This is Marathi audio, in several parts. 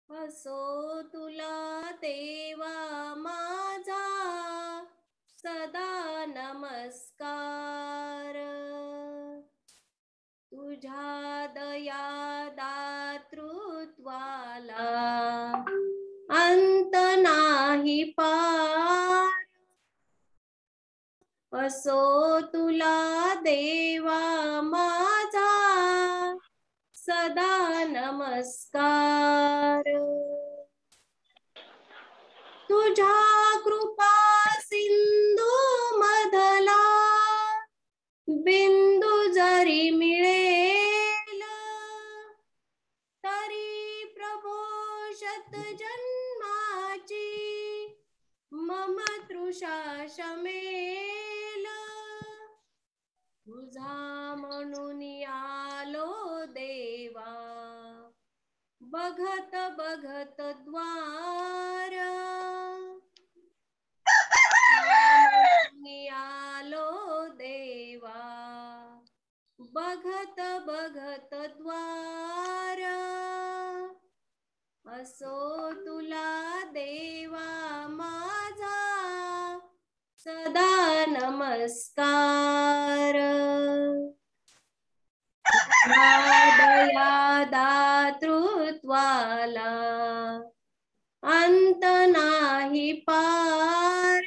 असो तुला देवा माझा सदा नमस्कार. तुझ्या दया दातृत्वाला अंत नाही पार. असो तुला देवा माझा सदा नमस्कार. तुझ्या कृपा सिंधू मधला बिंदू जरी मिळेल तरी प्रभो शत जन्माची मम तृषा शमेल. तुझा म्हणून आलो देवा बघत बघत द्वार. आलो देवा बघत बघत द्वार. असो तुला देवा माझा सदा नमस्कार. दया दातृत्वाला अंत नाही पार.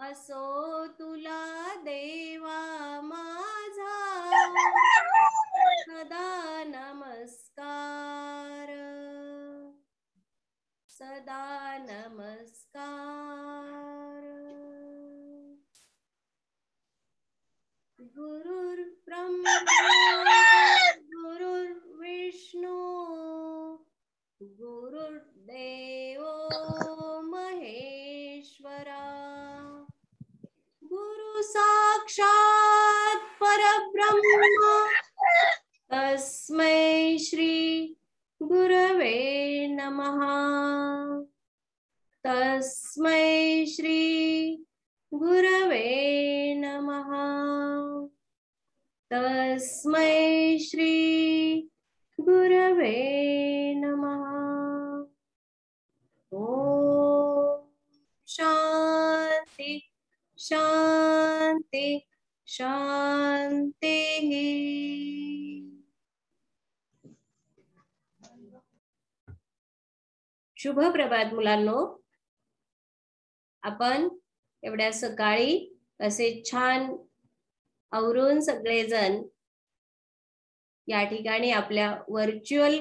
असो तुला देवा माझा सदा नमस्कार. सदा नमस्कार. गुरुर्ब्रह्मा गुरुर्विष्णू गुरुर्देवो महेश्वरा. गुरु साक्षात परब्रह्म तस्मै श्री गुरवे नमः. तस्मै श्री गुरवे नमः. तस्मै श्री गुरवे नमः. ओम शांति शांति शांति. शुभ प्रभात मुलांनो. आपण एवढ्या सकाळी असे छान आवरून सगळेजण या ठिकाणी आपल्या व्हर्च्युअल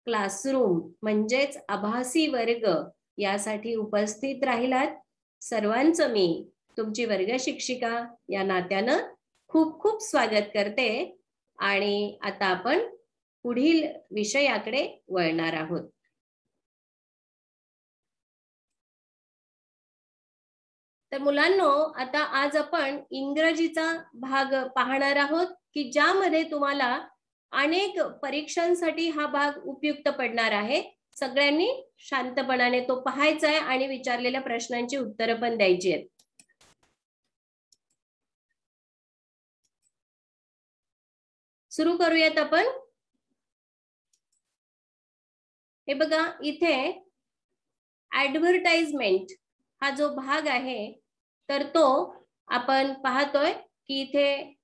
क्लासरूम म्हणजेच आभासी वर्ग यासाठी उपस्थित राहिलात. सर्वांचं मी तुमची वर्ग शिक्षिका या नात्यानं खूप खूप स्वागत करते. आणि आता आपण पुढील विषयाकडे वळणार आहोत. तर मुलांनो, आता आज आपण इंग्रजीचा भाग पाहणार आहोत की ज्यामध्ये तुम्हाला अनेक परीक्षांसाठी हा भाग उपयुक्त पडणार आहे. सगळ्यांनी शांतपणाने तो पाहायचा आहे आणि विचारलेल्या प्रश्नांची उत्तरं पण द्यायची आहेत. सुरू करूयात आपण. हे बघा, इथे ऍडव्हर्टाइजमेंट हा जो भाग आहे तर तो आपण पाहतोय की इथे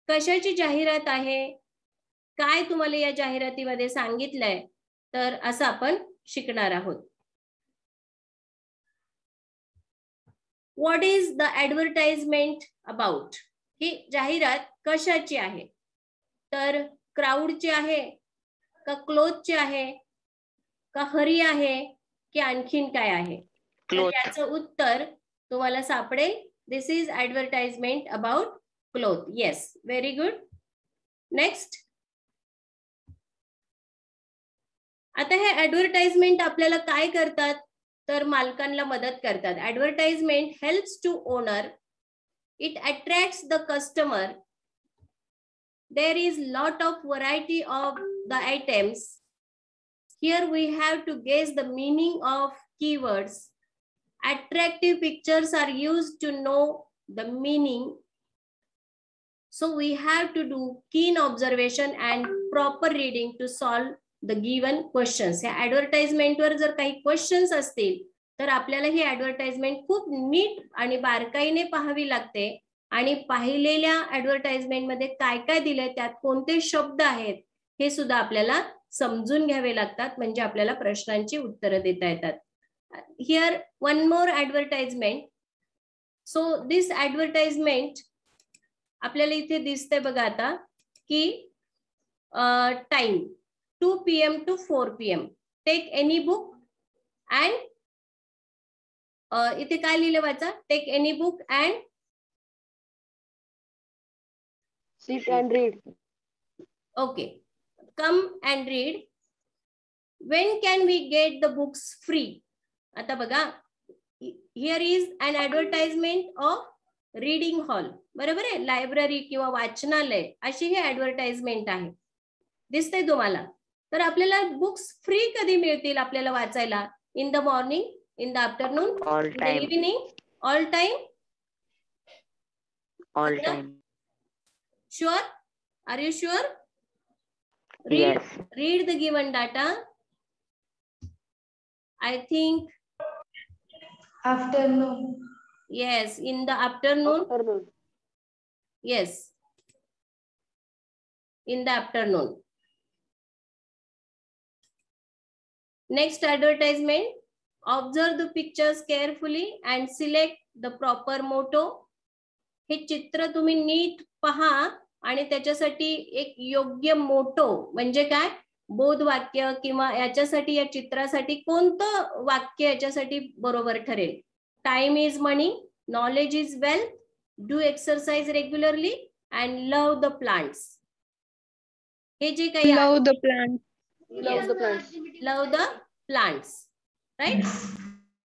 कशाची जाहिरात आहे, काय तुम्हाला या जाहिरातीमध्ये सांगितलंय, तर असं आपण शिकणार आहोत. What is the advertisement about? ही जाहिरात कशाची आहे? तर क्राऊडची आहे का क्लोथची आहे का हरी आहे की आणखीन काय आहे? तर याचं उत्तर तुम्हाला सापडेल. This is advertisement about cloth. Yes, very good. Next. आता हे ऍडव्हर्टाइजमेंट आपल्याला काय करतात? तर मालकांना मदत करतात. Advertisement helps to owner. It attracts the customer. There is lot of variety of the items. Here we have to guess the meaning of keywords. Attractive pictures are used to know the meaning. So we have to do keen observation and proper reading to solve the given questions. या ऍडव्हर्टाइजमेंटवर जर काही क्वेश्चन्स असतील तर आपल्याला ही ऍडव्हर्टाइजमेंट खूप नीट आणि बारकाईने पाहावी लागते आणि पाहिलेल्या ऍडव्हर्टाइजमेंट मध्ये काय काय दिलंय, त्यात कोणते शब्द आहेत हे सुद्धा आपल्याला समजून घ्यावे लागतात, म्हणजे आपल्याला प्रश्नांची उत्तरं देता येतात. Here one more advertisement. So this advertisement आपल्याला इथे दिसते बघा आता की time 2 PM to 4 PM. Take any book and इथे काय लिहिलं वाचा, take any book and sit and read. Okay, come and read. When can we get the books free? आता बघा, here is an advertisement of reading hall. बरोबर आहे, लायब्ररी किंवा वाचनालय अशी ही ऍडव्हर्टाइजमेंट आहे, दिसतंय तुम्हाला. तर आपल्याला बुक्स फ्री कधी मिळतील आपल्याला वाचायला? In the morning, in the afternoon, All in the time. Evening, all time? All time. Sure? Are you sure? Yes. Read the given data. I think Afternoon. yes, in the afternoon. Afternoon. Yes, in the afternoon. Next advertisement. Observe the pictures carefully and select the proper motto. हे चित्र तुम्ही नीट पहा आणि त्याच्यासाठी एक योग्य मोटो म्हणजे काय, बोधवाक्य किंवा याच्यासाठी, या चित्रासाठी कोणतं वाक्य याच्यासाठी बरोबर ठरेल. Time is money, knowledge is wealth, do exercise regularly and love the plants. हे जे काही Love the plant. Love the plants. Love the plants, right.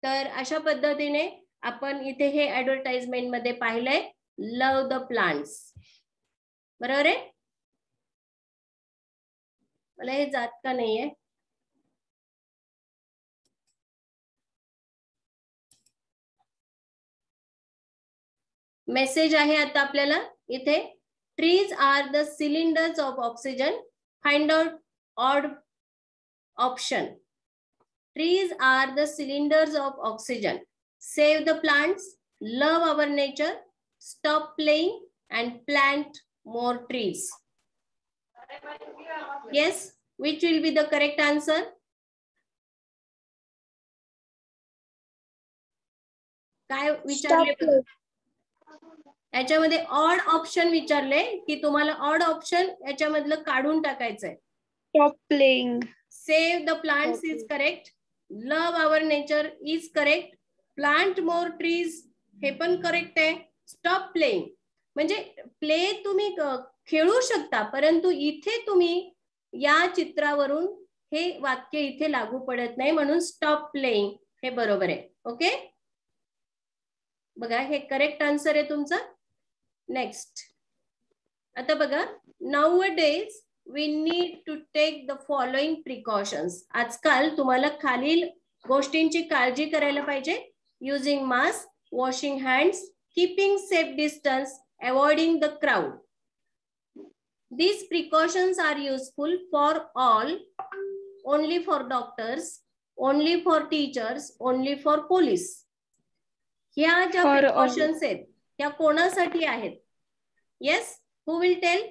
तर अशा पद्धतीने आपण इथे हे ऍडव्हर्टाइजमेंट मध्ये पाहिलंय, लव द प्लांट्स. बरोबर आहे? मला हे जात का नाहीये? मेसेज आहे आता आपल्याला इथे, trees are the cylinders of oxygen, find out odd option. Trees are the cylinders of oxygen, save the plants, love our nature, stop playing and plant more trees. Yes, which will be the correct answer? काय विचारले? याच्यामध्ये ऑड ऑप्शन विचारले की तुम्हाला ऑड ऑप्शन याच्यामधलं काढून टाकायचंय. Stop playing. Save the plants is correct. Love our nature is correct. Plant more trees हे पण करेक्ट आहे. Stop playing म्हणजे प्ले तुम्ही खेळू शकता, परंतु इथे तुम्ही या चित्रावरून हे वाक्य इथे लागू पडत नाही, म्हणून स्टॉप प्लेइंग हे बरोबर आहे. ओके, बघा हे करेक्ट आन्सर आहे तुमचा. नेक्स्ट आता बघा, nowadays we need to take the following precautions. आजकाल तुम्हाला खालील गोष्टींची काळजी करायला पाहिजे. Using mask, washing hands, keeping safe distance, avoiding the crowd. These precautions are useful for all, only for doctors, only for teachers, only for police. ह्या ज्या precautions आहेत त्या कोणासाठी आहेत? Yes, who will tell?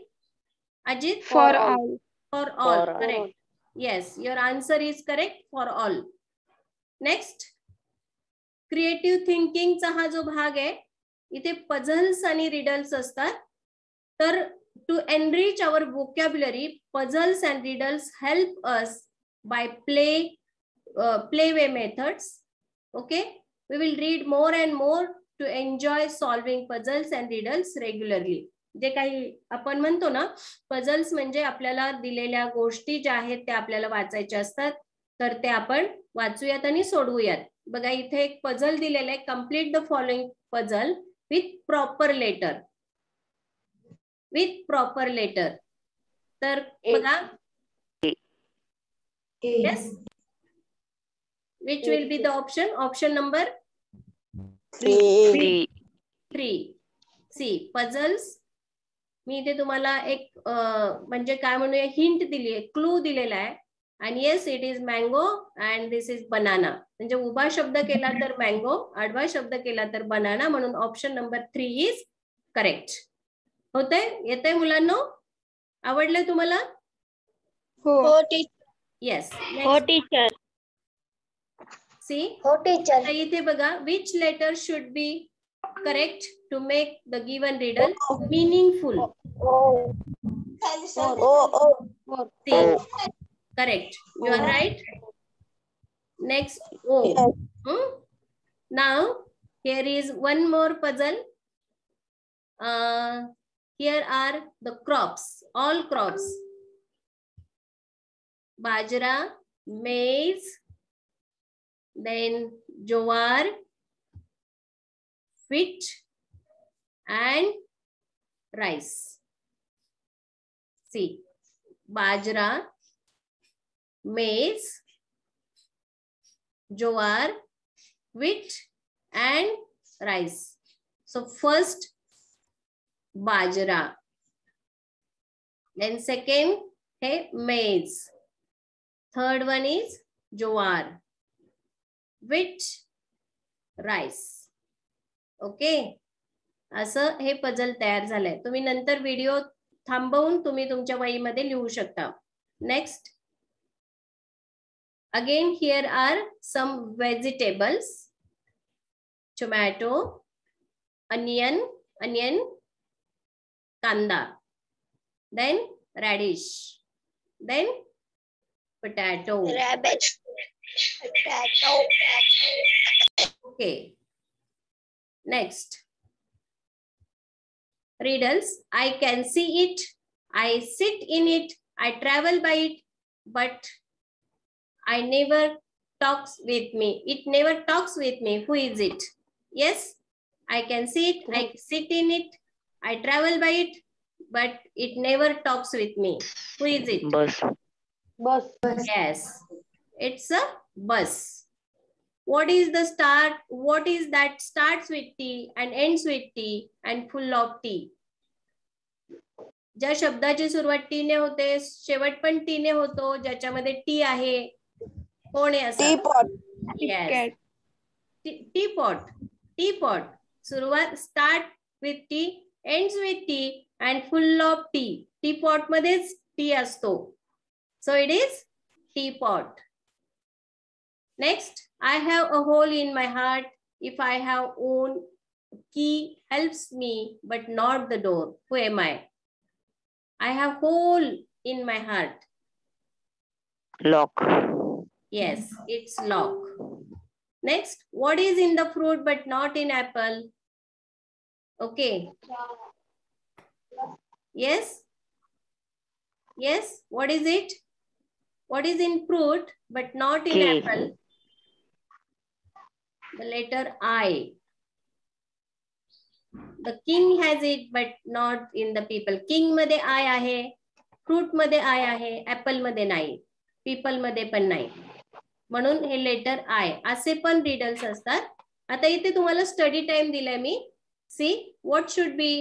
Ajit? For all. For all, correct. Yes, your answer is correct, for all. Next, creative thinking चा हा जो भाग आहे, इथे पझल्स आणि रिडल्स असतात. तर to enrich our vocabulary, puzzles and riddles help us by play way methods. Okay, we will read more and more to enjoy solving puzzles and riddles regularly. जे काही आपण म्हणतो ना, पझल्स म्हणजे आपल्याला दिलेल्या गोष्टी ज्या आहेत त्या आपल्याला वाचायच्या असतात, तर ते आपण वाचूयात आणि सोडवूयात. बघा इथे एक पझल दिलेलं आहे, complete the following puzzle with proper letter. With proper letter. तर बघा, yes, which will be the option? Option number 3. See, puzzles मी इथे तुम्हाला एक म्हणजे काय म्हणूया हिंट दिली आहे, क्लू दिलेला आहे. आणि yes it is mango and this is banana. म्हणजे उभा शब्द केला तर मँगो, आडवा शब्द केला तर बनाना, म्हणून ऑप्शन नंबर 3 इज करेक्ट. होतंय? येतंय मुलांनो? आवडलं तुम्हाला? हो येस. हो टीचर. सी हो टीचर. इथे बघा, which letter should be correct to make the given riddle meaningful? Correct. You are right. Next, O. Now, here is one more puzzle. Here are the crops, all crops. Bajra, maize, then jowar, wheat, and rice. See, bajra, maize, jowar, wheat, and rice. So first bajra, then second है maize, third one is jowar, wheat, rice. Okay, असं हे पझल तयार झालंय. तुम्ही नंतर व्हिडिओ थांबवून तुम्ही तुमच्या वहीमध्ये लिहू शकता. Next, again here are some vegetables: tomato, onion, kanda, then radish, then potato. Okay, next, riddles. I can see it, I sit in it, I travel by it, but I never talks with me. It never talks with me. Who is it? Yes, I can see it, I sit in it, I travel by it, but it never talks with me. Who is it? Bus. Yes, it's a bus. What is the start? What is that starts with T and ends with T and full of T? ज्या शब्दाची सुरुवात टी ने होते, शेवट पण टी ने होतो, ज्याच्यामध्ये टी आहे, कोण आहे असा? Yes. Teapot. Teapot. सुरुवात start with T, ends with T and full of T. Teapot मध्येच टी असतो. So it is teapot. Next, I have a hole in my heart. If I have own key helps me, but not the door. Who am I? I have hole in my heart. Lock. Yes, it's lock. Next, what is in the fruit but not in apple? Okay. Yes? Yes, what is it? What is in fruit but not in Key. apple? The letter I. The king has it but not in the people. King मध्ये I आहे, fruit मध्ये I आहे, apple मध्ये नाही, people मध्ये पण नाही. म्हणून हे लेटर I. असे पण रिडल्स असतात. आता इथे तुम्हाला स्टडी टाइम दिलाय मी. See, what should be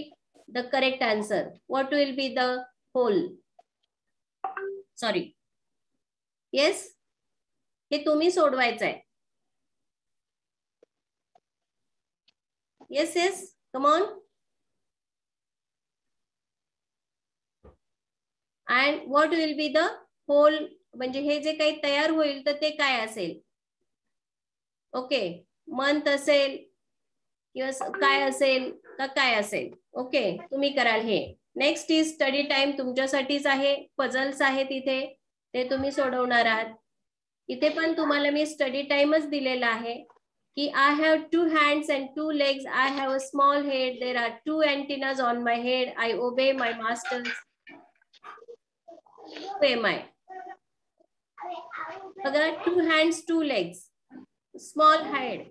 the correct answer? What will be the whole? Sorry. Yes? हे तुम्ही सोडवायचं आहे. Yes, yes. Come on. And what will be the whole? म्हणजे हे जे काही तयार होईल तर ते काय असेल? ओके, मंथ असेल किंवा काय असेल का काय असेल? ओके, तुम्ही कराल हे. Next is study time. तुमच्यासाठीच आहे. पझल्स आहेत इथे, ते तुम्ही सोडवणार आहात. इथे पण तुम्हाला मी स्टडी टाइमच दिलेला आहे की I have 2 hands and 2 legs. I have a small head. There are 2 antennas on my head. I obey my masters. Who am I? बघा, 2 hands, 2 legs, small head,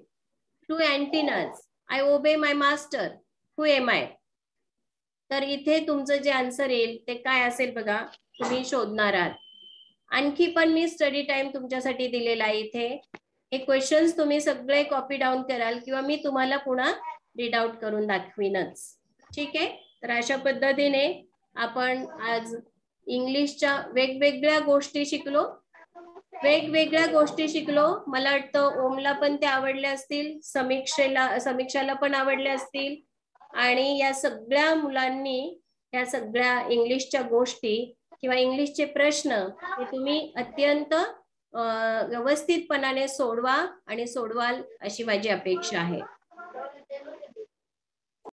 2 antennas. I obey my master. Who am I? तर इथे तुमचं जे आन्सर येईल ते काय असेल बघा, तुम्ही शोधणार आहात. आणखी पण मी स्टडी टाइम तुमच्यासाठी दिलेला आहे इथे. हे क्वेश्चन्स तुम्ही सगळे कॉपी डाऊन कराल किंवा मी तुम्हाला पुन्हा रीड आउट करून दाखवीनच. ठीक आहे. तर अशा पद्धतीने आपण आज इंग्लिशच्या वेगवेगळ्या गोष्टी शिकलो. मला वाटतं ओमला पण ते आवडले असतील, समीक्षाला पण आवडले असतील. आणि या सगळ्या मुलांनी या सगळ्या इंग्लिशच्या गोष्टी किंवा इंग्लिशचे प्रश्न हे तुम्ही अत्यंत व्यवस्थितपणाने सोडवा आणि सोडवाल अशी माझी अपेक्षा आहे.